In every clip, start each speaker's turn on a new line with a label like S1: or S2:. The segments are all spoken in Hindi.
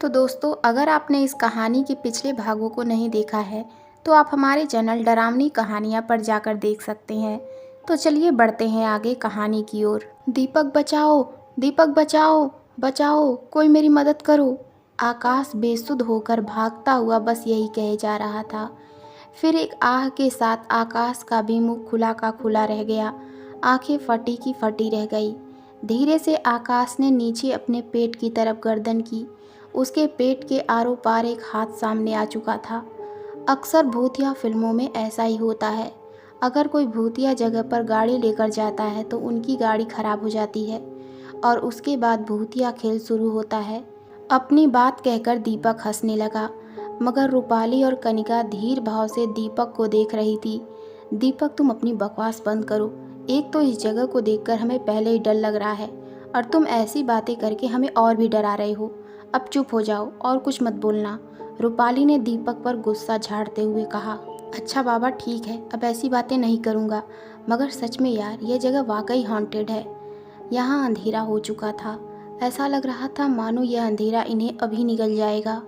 S1: तो दोस्तों, अगर आपने इस कहानी के पिछले भागों को नहीं देखा है तो आप हमारे चैनल डरावनी कहानियाँ पर जाकर देख सकते हैं। तो चलिए बढ़ते हैं आगे कहानी की ओर। दीपक बचाओ, दीपक बचाओ, बचाओ, कोई मेरी मदद करो। आकाश बेसुध होकर भागता हुआ बस यही कहे जा रहा था। फिर एक आह के साथ आकाश का भी मुंह खुला का खुला रह गया, आंखें फटी की फटी रह गई। धीरे से आकाश ने नीचे अपने पेट की तरफ गर्दन की। उसके पेट के आरों पार एक हाथ सामने आ चुका था। अक्सर भूतिया फिल्मों में ऐसा ही होता है। अगर कोई भूतिया जगह पर गाड़ी लेकर जाता है तो उनकी गाड़ी खराब हो जाती है और उसके बाद भूतिया खेल शुरू होता है। अपनी बात कहकर दीपक हंसने लगा, मगर रूपाली और कनिका धीर भाव से दीपक को देख रही थी। दीपक, तुम अपनी बकवास बंद करो। एक तो इस जगह को देखकर हमें पहले ही डर लग रहा है और तुम ऐसी बातें करके हमें और भी डरा रहे हो। अब चुप हो जाओ और कुछ मत बोलना। रूपाली ने दीपक पर गुस्सा झाड़ते हुए कहा। अच्छा बाबा, ठीक है, अब ऐसी बातें नहीं करूँगा। मगर सच में यार, यह जगह वाकई हॉन्टेड है। यहाँ अंधेरा हो चुका था। ऐसा लग रहा था मानो यह अंधेरा इन्हें अभी निगल जाएगा।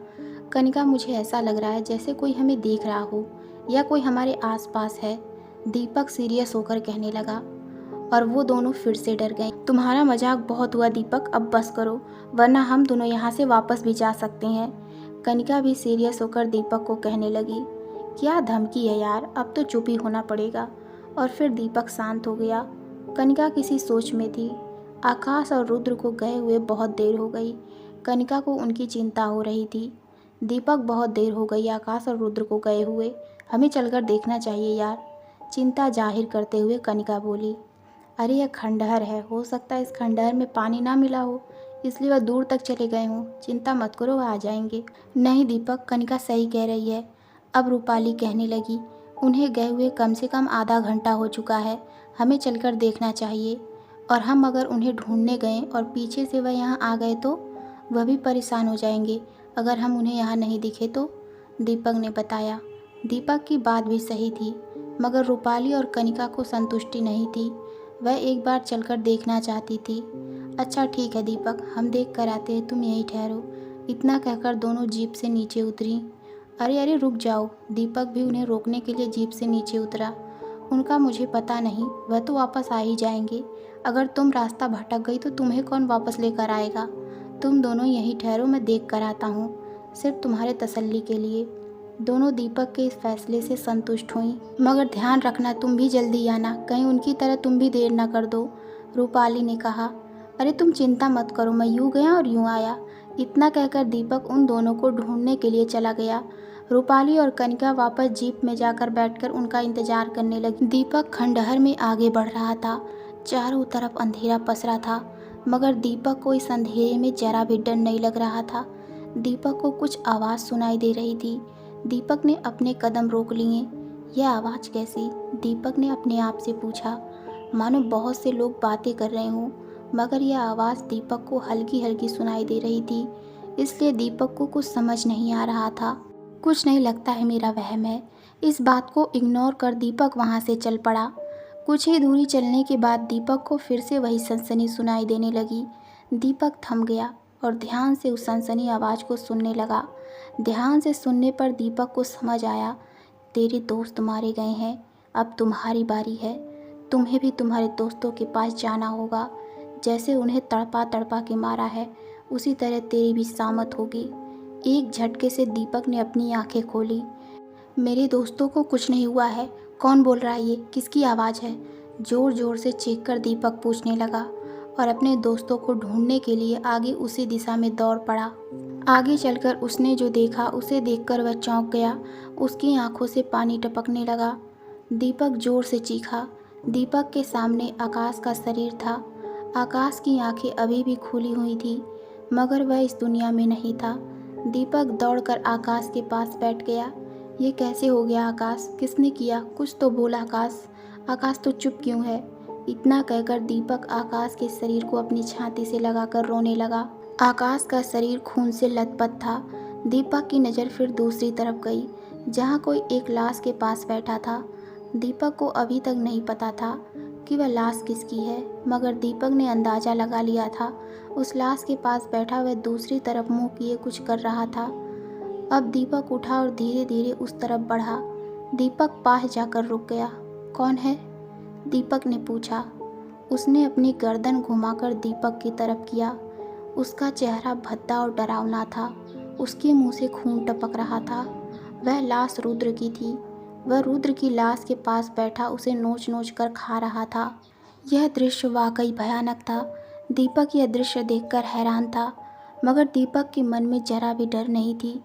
S1: कनिका, मुझे ऐसा लग रहा है जैसे कोई हमें देख रहा हो या कोई हमारे आसपास है। दीपक सीरियस होकर कहने लगा और वो दोनों फिर से डर गए। तुम्हारा मजाक बहुत हुआ दीपक, अब बस करो, वरना हम दोनों यहाँ से वापस भी जा सकते हैं। कनिका भी सीरियस होकर दीपक को कहने लगी। क्या धमकी है यार, अब तो चुप ही होना पड़ेगा। और फिर दीपक शांत हो गया। कनिका किसी सोच में थी। आकाश और रुद्र को गए हुए बहुत देर हो गई। कनिका को उनकी चिंता हो रही थी। दीपक, बहुत देर हो गई आकाश और रुद्र को गए हुए, हमें चलकर देखना चाहिए यार। चिंता जाहिर करते हुए कनिका बोली। अरे यह खंडहर है, हो सकता है इस खंडहर में पानी ना मिला हो, इसलिए वह दूर तक चले गए हों। चिंता मत करो, वह आ जाएंगे। नहीं दीपक, कनिका सही कह रही है। अब रूपाली कहने लगी। उन्हें गए हुए कम से कम आधा घंटा हो चुका है, हमें चलकर देखना चाहिए। और हम अगर उन्हें ढूंढने गए और पीछे से वह यहाँ आ गए तो वह भी परेशान हो जाएंगे अगर हम उन्हें यहाँ नहीं दिखे तो, दीपक ने बताया। दीपक की बात भी सही थी, मगर रूपाली और कनिका को संतुष्टि नहीं थी। वह एक बार चलकर देखना चाहती थी। अच्छा ठीक है दीपक, हम देख कर आते हैं, तुम यहीं ठहरो। इतना कहकर दोनों जीप से नीचे उतरी। अरे अरे रुक जाओ। दीपक भी उन्हें रोकने के लिए जीप से नीचे उतरा। उनका मुझे पता नहीं, वह तो वापस आ ही जाएंगे। अगर तुम रास्ता भटक गई तो तुम्हें कौन वापस लेकर आएगा। तुम दोनों यहीं ठहरो, मैं देख कर आता हूँ, सिर्फ तुम्हारे तसल्ली के लिए। दोनों दीपक के इस फैसले से संतुष्ट हुईं। मगर ध्यान रखना, तुम भी जल्दी आना, कहीं उनकी तरह तुम भी देर ना कर दो, रूपाली ने कहा। अरे तुम चिंता मत करो, मैं यूँ गया और यूँ आया। इतना कहकर दीपक उन दोनों को ढूंढने के लिए चला गया। रूपाली और कनिका वापस जीप में जाकर बैठकर उनका इंतजार करने लगी। दीपक खंडहर में आगे बढ़ रहा था। चारों तरफ अंधेरा पसरा था, मगर दीपक को इस अंधेरे में जरा भी डर नहीं लग रहा था। दीपक को कुछ आवाज़ सुनाई दे रही थी। दीपक ने अपने कदम रोक लिए। यह आवाज़ कैसी? दीपक ने अपने आप से पूछा। मानो बहुत से लोग बातें कर रहे हों, मगर यह आवाज़ दीपक को हल्की हल्की सुनाई दे रही थी, इसलिए दीपक को कुछ समझ नहीं आ रहा था। कुछ नहीं, लगता है मेरा वहम है। इस बात को इग्नोर कर दीपक वहाँ से चल पड़ा। कुछ ही दूरी चलने के बाद दीपक को फिर से वही सनसनी सुनाई देने लगी। दीपक थम गया और ध्यान से उस सनसनी आवाज़ को सुनने लगा। ध्यान से सुनने पर दीपक को समझ आया, तेरे दोस्त मारे गए हैं, अब तुम्हारी बारी है। तुम्हें भी तुम्हारे दोस्तों के पास जाना होगा। जैसे उन्हें तड़पा तड़पा के मारा है, उसी तरह तेरी भी शामत होगी। एक झटके से दीपक ने अपनी आंखें खोली। मेरे दोस्तों को कुछ नहीं हुआ है। कौन बोल रहा है ये? किसकी आवाज़ है? ज़ोर ज़ोर से चीख कर दीपक पूछने लगा और अपने दोस्तों को ढूंढने के लिए आगे उसी दिशा में दौड़ पड़ा। आगे चलकर उसने जो देखा उसे देखकर वह चौंक गया। उसकी आंखों से पानी टपकने लगा। दीपक ज़ोर से चीखा। दीपक के सामने आकाश का शरीर था। आकाश की आंखें अभी भी खुली हुई थी, मगर वह इस दुनिया में नहीं था। दीपक दौड़कर आकाश के पास बैठ गया। ये कैसे हो गया आकाश? किसने किया? कुछ तो बोल आकाश। आकाश तो चुप क्यों है? इतना कहकर दीपक आकाश के शरीर को अपनी छाती से लगाकर रोने लगा। आकाश का शरीर खून से लथपथ था। दीपक की नज़र फिर दूसरी तरफ गई, जहाँ कोई एक लाश के पास बैठा था। दीपक को अभी तक नहीं पता था कि वह लाश किसकी है, मगर दीपक ने अंदाज़ा लगा लिया था। उस लाश के पास बैठा वह दूसरी तरफ मुंह किए कुछ कर रहा था। अब दीपक उठा और धीरे धीरे उस तरफ बढ़ा। दीपक पास जाकर रुक गया। कौन है? दीपक ने पूछा। उसने अपनी गर्दन घुमाकर दीपक की तरफ किया। उसका चेहरा भद्दा और डरावना था। उसके मुंह से खून टपक रहा था। वह लाश रुद्र की थी। वह रुद्र की लाश के पास बैठा उसे नोच नोच कर खा रहा था। यह दृश्य वाकई भयानक था। दीपक यह दृश्य देखकर हैरान था, मगर दीपक के मन में जरा भी डर नहीं थी।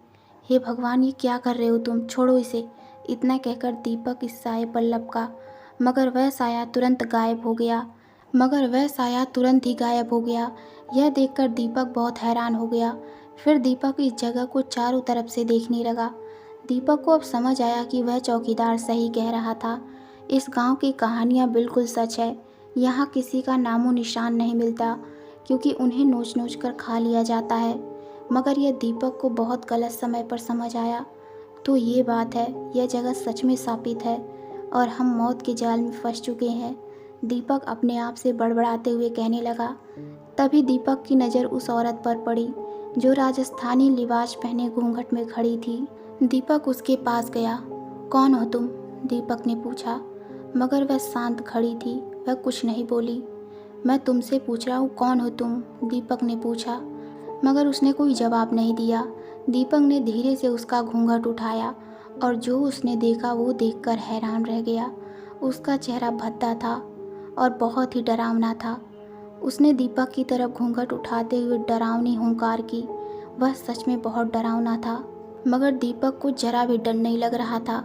S1: हे भगवान, ये क्या कर रहे हो तुम? छोड़ो इसे। इतना कहकर दीपक इस साये पर लपका, मगर वह साया तुरंत ही गायब हो गया। यह देखकर दीपक बहुत हैरान हो गया। फिर दीपक इस जगह को चारों तरफ से देखने लगा। दीपक को अब समझ आया कि वह चौकीदार सही कह रहा था। इस गांव की कहानियाँ बिल्कुल सच है। यहाँ किसी का नामो निशान नहीं मिलता, क्योंकि उन्हें नोच नोच कर खा लिया जाता है। मगर यह दीपक को बहुत गलत समय पर समझ आया। तो ये बात है, यह जगह सच में शापित है और हम मौत के जाल में फंस चुके हैं। दीपक अपने आप से बड़बड़ाते हुए कहने लगा। तभी दीपक की नज़र उस औरत पर पड़ी जो राजस्थानी लिबास पहने घूंघट में खड़ी थी। दीपक उसके पास गया। कौन हो तुम? दीपक ने पूछा, मगर वह शांत खड़ी थी। वह कुछ नहीं बोली। मैं तुमसे पूछ रहा हूँ, कौन हो तुम? दीपक ने पूछा, मगर उसने कोई जवाब नहीं दिया। दीपक ने धीरे से उसका घूंघट उठाया और जो उसने देखा वो देखकर हैरान रह गया। उसका चेहरा भद्दा था और बहुत ही डरावना था। उसने दीपक की तरफ घूंघट उठाते हुए डरावनी हुंकार की। वह सच में बहुत डरावना था, मगर दीपक को जरा भी डर नहीं लग रहा था,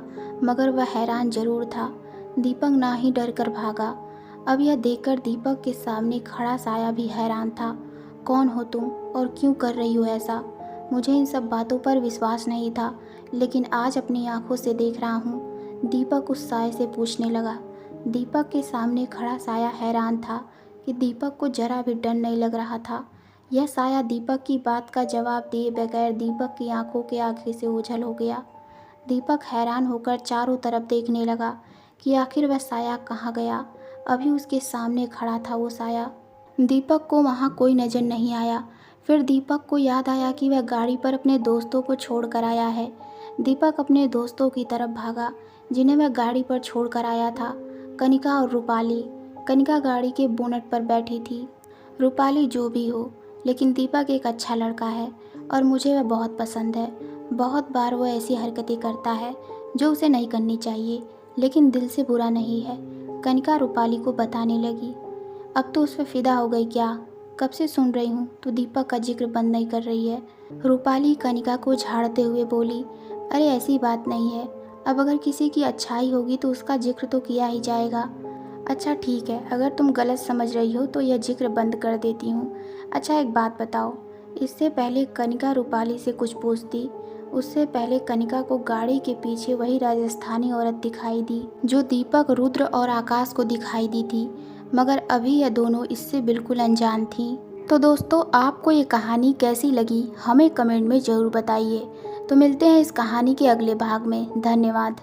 S1: मगर वह हैरान जरूर था। दीपक ना ही डर कर भागा। अब यह देखकर दीपक के सामने खड़ा साया भी हैरान था। कौन हो तुम और क्यों कर रही हो ऐसा? मुझे इन सब बातों पर विश्वास नहीं था, लेकिन आज अपनी आंखों से देख रहा हूँ। दीपक उस साये से पूछने लगा। दीपक के सामने खड़ा साया हैरान था कि दीपक को जरा भी डर नहीं लग रहा था। यह साया दीपक की बात का जवाब दिए बगैर दीपक की आंखों के आगे से ओझल हो गया। दीपक हैरान होकर चारों तरफ देखने लगा कि आखिर वह साया कहाँ गया। अभी उसके सामने खड़ा था वो साया। दीपक को वहाँ कोई नज़र नहीं आया। फिर दीपक को याद आया कि वह गाड़ी पर अपने दोस्तों को छोड़ कर आया है। दीपक अपने दोस्तों की तरफ भागा जिन्हें वह गाड़ी पर छोड़ कर आया था। कनिका और रूपाली। कनिका गाड़ी के बोनट पर बैठी थी। रूपाली जो भी हो, लेकिन दीपक एक अच्छा लड़का है और मुझे वह बहुत पसंद है। बहुत बार वो ऐसी हरकतें करता है जो उसे नहीं करनी चाहिए, लेकिन दिल से बुरा नहीं है। कनिका रूपाली को बताने लगी। अब तो उस पर फिदा हो गई क्या? कब से सुन रही हूँ तो दीपक का जिक्र बंद नहीं कर रही है। रूपाली कनिका को झाड़ते हुए बोली, अरे ऐसी बात नहीं है। अब अगर किसी की अच्छाई होगी तो उसका जिक्र तो किया ही जाएगा। अच्छा ठीक है, अगर तुम गलत समझ रही हो तो यह जिक्र बंद कर देती हूँ। अच्छा एक बात बताओ। इससे पहले कनिका रूपाली से कुछ पूछती, उससे पहले कनिका को गाड़ी के पीछे वही राजस्थानी औरत दिखाई दी जो दीपक, रुद्र और आकाश को दिखाई दी थी, मगर अभी यह दोनों इससे बिल्कुल अनजान थीं। तो दोस्तों, आपको ये कहानी कैसी लगी हमें कमेंट में ज़रूर बताइए। तो मिलते हैं इस कहानी के अगले भाग में। धन्यवाद।